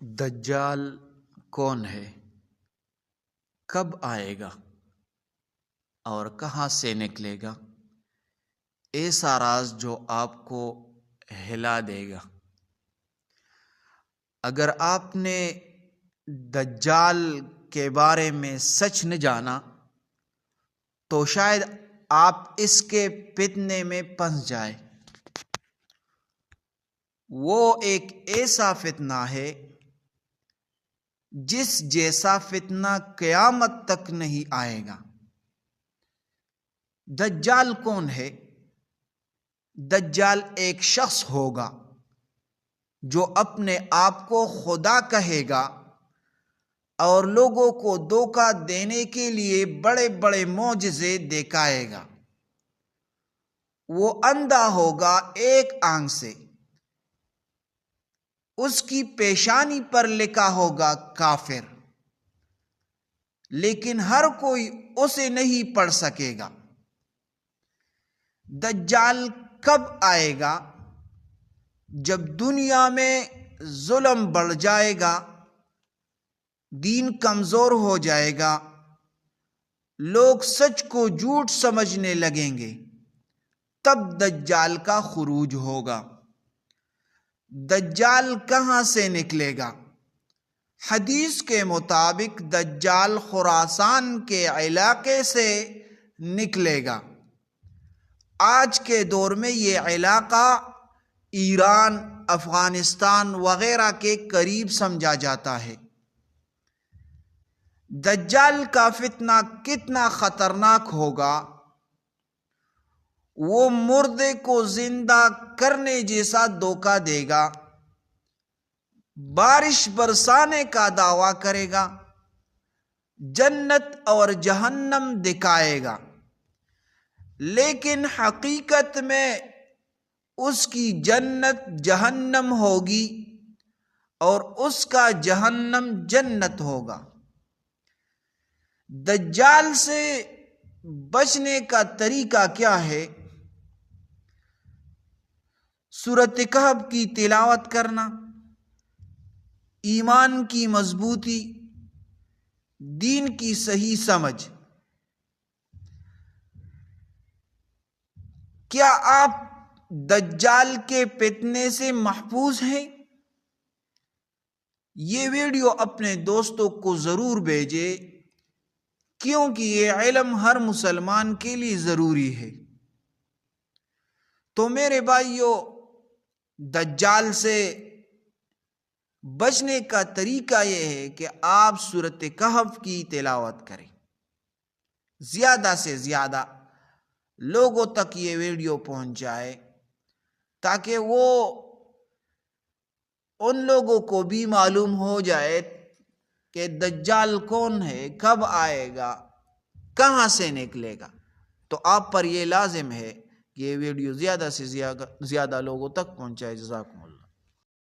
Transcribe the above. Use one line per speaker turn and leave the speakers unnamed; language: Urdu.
دجال کون ہے، کب آئے گا اور کہاں سے نکلے گا؟ ایسا راز جو آپ کو ہلا دے گا۔ اگر آپ نے دجال کے بارے میں سچ نہ جانا تو شاید آپ اس کے فتنے میں پھنس جائے۔ وہ ایک ایسا فتنہ ہے جس جیسا فتنہ قیامت تک نہیں آئے گا۔ دجال کون ہے؟ دجال ایک شخص ہوگا جو اپنے آپ کو خدا کہے گا اور لوگوں کو دھوکہ دینے کے لیے بڑے بڑے معجزے دکھائے گا۔ وہ اندھا ہوگا ایک آنکھ سے، اس کی پیشانی پر لکھا ہوگا کافر، لیکن ہر کوئی اسے نہیں پڑھ سکے گا۔ دجال کب آئے گا؟ جب دنیا میں ظلم بڑھ جائے گا، دین کمزور ہو جائے گا، لوگ سچ کو جھوٹ سمجھنے لگیں گے، تب دجال کا خروج ہوگا۔ دجال کہاں سے نکلے گا؟ حدیث کے مطابق دجال خراسان کے علاقے سے نکلے گا۔ آج کے دور میں یہ علاقہ ایران، افغانستان وغیرہ کے قریب سمجھا جاتا ہے۔ دجال کا فتنہ کتنا خطرناک ہوگا؟ وہ مردے کو زندہ کرنے جیسا دھوکہ دے گا، بارش برسانے کا دعویٰ کرے گا، جنت اور جہنم دکھائے گا، لیکن حقیقت میں اس کی جنت جہنم ہوگی اور اس کا جہنم جنت ہوگا۔ دجال سے بچنے کا طریقہ کیا ہے؟ سورۃ کہف کی تلاوت کرنا، ایمان کی مضبوطی، دین کی صحیح سمجھ۔ کیا آپ دجال کے فتنے سے محفوظ ہیں؟ یہ ویڈیو اپنے دوستوں کو ضرور بھیجیں، کیونکہ یہ علم ہر مسلمان کے لیے ضروری ہے۔ تو میرے بھائیو، دجال سے بچنے کا طریقہ یہ ہے کہ آپ سورۃ کہف کی تلاوت کریں، زیادہ سے زیادہ لوگوں تک یہ ویڈیو پہنچ جائے تاکہ وہ ان لوگوں کو بھی معلوم ہو جائے کہ دجال کون ہے، کب آئے گا، کہاں سے نکلے گا۔ تو آپ پر یہ لازم ہے کہ یہ ویڈیو زیادہ سے زیادہ لوگوں تک پہنچائے۔ جزاکم اللہ۔